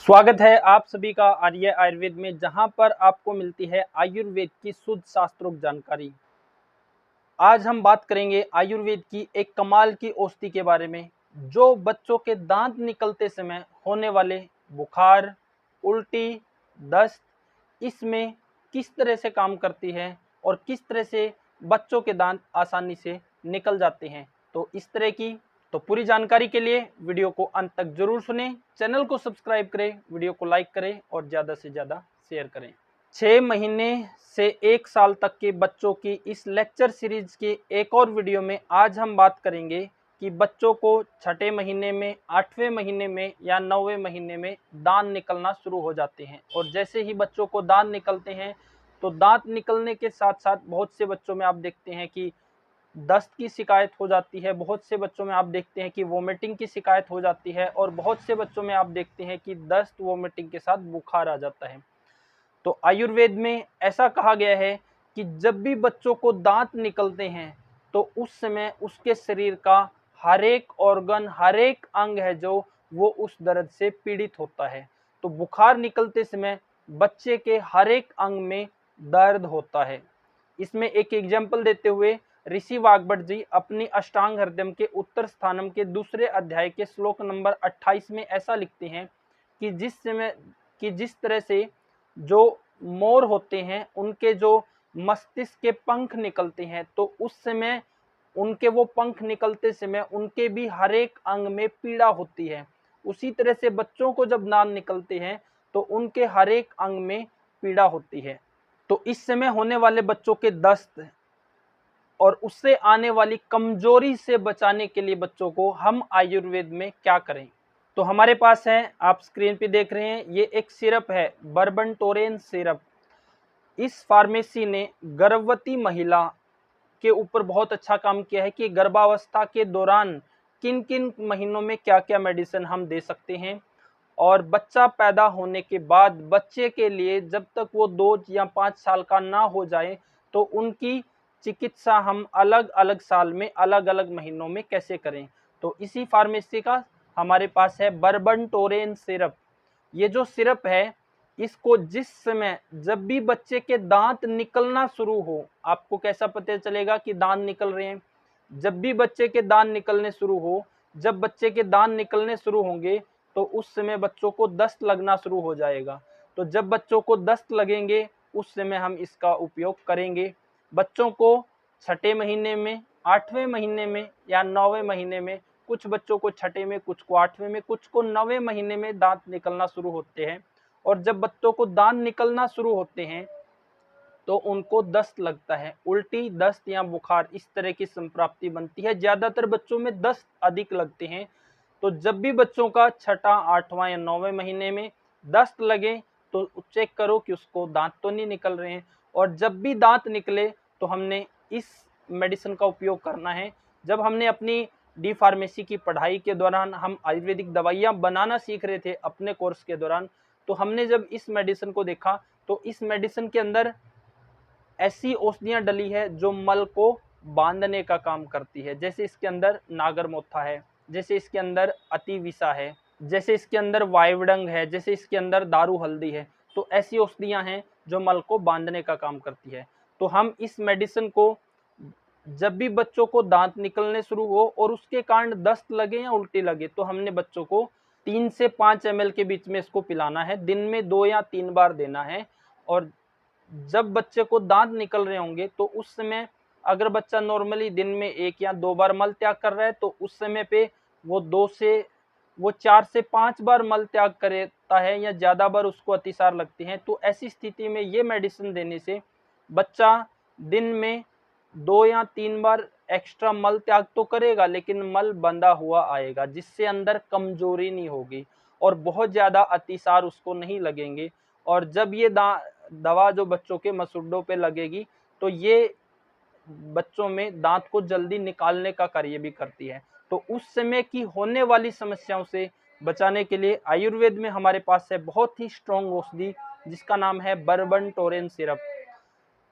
स्वागत है आप सभी का आर्य आयुर्वेद में, जहां पर आपको मिलती है आयुर्वेद की शुद्ध शास्त्रोक्त जानकारी। आज हम बात करेंगे आयुर्वेद की एक कमाल की औषधि के बारे में, जो बच्चों के दांत निकलते समय होने वाले बुखार, उल्टी, दस्त, इसमें किस तरह से काम करती है और किस तरह से बच्चों के दांत आसानी से निकल जाते हैं। तो इस तरह की पूरी जानकारी के लिए वीडियो को अंत तक जरूर सुनें, चैनल को सब्सक्राइब करें, वीडियो को लाइक करें और ज़्यादा से ज़्यादा शेयर करें। 6 महीने से 1 साल तक के बच्चों की इस लेक्चर सीरीज के एक और वीडियो में आज हम बात करेंगे कि बच्चों को छठे महीने में, 8वें महीने में या 9वें महीने में दांत निकलना शुरू हो जाते हैं। और जैसे ही बच्चों को दांत निकलते हैं तो दांत निकलने के साथ साथ बहुत से बच्चों में आप देखते हैं कि दस्त की शिकायत हो जाती है, बहुत से बच्चों में आप देखते हैं कि वोमिटिंग की शिकायत हो जाती है और बहुत से बच्चों में आप देखते हैं कि दस्त वोमिटिंग के साथ बुखार आ जाता है। तो आयुर्वेद में ऐसा कहा गया है कि जब भी बच्चों को दांत निकलते हैं तो उस समय उसके शरीर का हर एक ऑर्गन, हर एक अंग है जो वो उस दर्द से पीड़ित होता है। तो बुखार निकलते समय बच्चे के हर एक अंग में दर्द होता है। इसमें एक एग्जाम्पल देते हुए ऋषि वाग्भट जी अपनी अष्टांग हृदयम के उत्तर स्थानम के दूसरे अध्याय के श्लोक नंबर 28 में ऐसा लिखते हैं कि जिस तरह से जो मोर होते हैं उनके जो मस्तिष्क के पंख निकलते हैं, तो उस समय उनके वो पंख निकलते समय उनके भी हर एक अंग में पीड़ा होती है। उसी तरह से बच्चों को जब दांत निकलते हैं तो उनके हर एक अंग में पीड़ा होती है। तो इस समय होने वाले बच्चों के दस्त और उससे आने वाली कमजोरी से बचाने के लिए बच्चों को हम आयुर्वेद में क्या करें। तो हमारे पास है, आप स्क्रीन पे देख रहे हैं, ये एक सिरप है, बर्बनटोरेन सिरप। इस फार्मेसी ने गर्भवती महिला के ऊपर बहुत अच्छा काम किया है कि गर्भावस्था के दौरान किन किन महीनों में क्या क्या मेडिसिन हम दे सकते हैं, और बच्चा पैदा होने के बाद बच्चे के लिए जब तक वो 2 या 5 साल का ना हो जाए तो उनकी चिकित्सा हम अलग अलग साल में, अलग अलग महीनों में कैसे करें। तो इसी फार्मेसी का हमारे पास है बर्बनटोरेन सिरप। ये जो सिरप है, इसको जिस समय जब भी बच्चे के दांत निकलना शुरू हो, आपको कैसा पता चलेगा कि दांत निकल रहे हैं? जब भी बच्चे के दांत निकलने शुरू हो, जब बच्चे के दांत निकलने शुरू होंगे तो उस समय बच्चों को दस्त लगना शुरू हो जाएगा। तो जब बच्चों को दस्त लगेंगे उस समय हम इसका उपयोग करेंगे। बच्चों को छठे महीने में, 8वें महीने में या 9वें महीने में, कुछ बच्चों को छठे में, कुछ को 8वें में, कुछ को 9वें महीने में दांत निकलना शुरू होते हैं। और जब बच्चों को दांत निकलना शुरू होते हैं तो उनको दस्त लगता है, उल्टी, दस्त या बुखार, इस तरह की संप्राप्ति बनती है। ज्यादातर बच्चों में दस्त अधिक लगते हैं। तो जब भी बच्चों का छठा, 8वां या 9वें महीने में दस्त लगे तो चेक करो कि उसको दांत तो नहीं निकल रहे हैं। और जब भी दांत निकले तो हमने इस मेडिसिन का उपयोग करना है। जब हमने अपनी डी फार्मेसी की पढ़ाई के दौरान हम आयुर्वेदिक दवाइयाँ बनाना सीख रहे थे अपने कोर्स के दौरान, तो हमने जब इस मेडिसिन को देखा तो इस मेडिसिन के अंदर ऐसी औषधियां डली है जो मल को बांधने का काम करती है। जैसे इसके अंदर नागरमोथा है, जैसे इसके अंदर अतिविषा है, जैसे इसके अंदर वायुडंग है, जैसे इसके अंदर दारू हल्दी है। तो ऐसी औषधियां हैं जो मल को बांधने का काम करती है। तो हम इस मेडिसिन को जब भी बच्चों को दांत निकलने शुरू हो और उसके कारण दस्त लगे या उल्टी लगे तो हमने बच्चों को 3 से 5 ml के बीच में इसको पिलाना है। दिन में 2 या 3 बार देना है। और जब बच्चे को दांत निकल रहे होंगे तो उस समय अगर बच्चा नॉर्मली दिन में 1 या 2 बार मल त्याग कर रहा है तो उस समय पे वो 4 से 5 बार मल त्याग करता है या ज्यादा बार उसको अतिसार लगती है। तो ऐसी स्थिति में ये मेडिसिन देने से बच्चा दिन में 2 या 3 बार एक्स्ट्रा मल त्याग तो करेगा लेकिन मल बंधा हुआ आएगा, जिससे अंदर कमजोरी नहीं होगी और बहुत ज्यादा अतिसार उसको नहीं लगेंगे। और जब ये दवा जो बच्चों के मसूड़ों पे लगेगी तो ये बच्चों में दांत को जल्दी निकालने का कार्य भी करती है। तो उस समय की होने वाली समस्याओं से बचाने के लिए आयुर्वेद में हमारे पास है बहुत ही स्ट्रॉन्ग औषधि जिसका नाम है बर्बनटोरेन सिरप।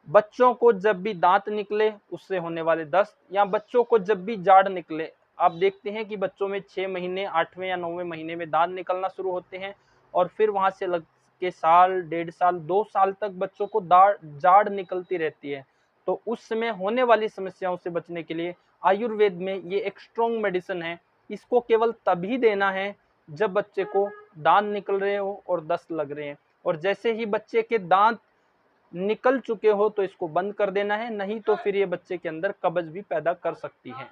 बच्चों को जब भी दांत निकले उससे होने वाले दस्त, या बच्चों को जब भी जाड़ निकले, आप देखते हैं कि बच्चों में 6 महीने, 8वें या 9वें महीने में दांत निकलना शुरू होते हैं और फिर वहाँ से लग के साल, 1.5 साल, 2 साल तक बच्चों को जाड़ निकलती रहती है। तो उस समय होने वाली समस्याओं से बचने के लिए आयुर्वेद में ये एक स्ट्रॉन्ग मेडिसिन है। इसको केवल तभी देना है जब बच्चे को दांत निकल रहे हो और दस्त लग रहे हैं, और जैसे ही बच्चे के दांत निकल चुके हो तो इसको बंद कर देना है, नहीं तो फिर ये बच्चे के अंदर कब्ज भी पैदा कर सकती है।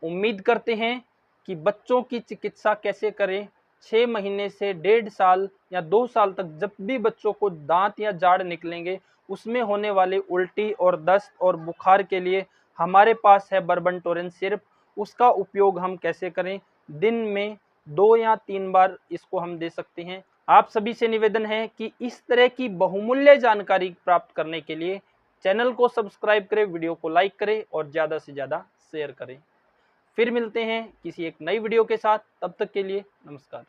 उम्मीद करते हैं कि बच्चों की चिकित्सा कैसे करें, 6 महीने से 1.5 साल या 2 साल तक जब भी बच्चों को दांत या जाड़ निकलेंगे उसमें होने वाले उल्टी और दस्त और बुखार के लिए हमारे पास है बर्बनटोरेन सिरप। उसका उपयोग हम कैसे करें, दिन में 2 या 3 बार इसको हम दे सकते हैं। आप सभी से निवेदन है कि इस तरह की बहुमूल्य जानकारी प्राप्त करने के लिए चैनल को सब्सक्राइब करें, वीडियो को लाइक करें और ज़्यादा से ज़्यादा शेयर करें। फिर मिलते हैं किसी एक नई वीडियो के साथ, तब तक के लिए नमस्कार।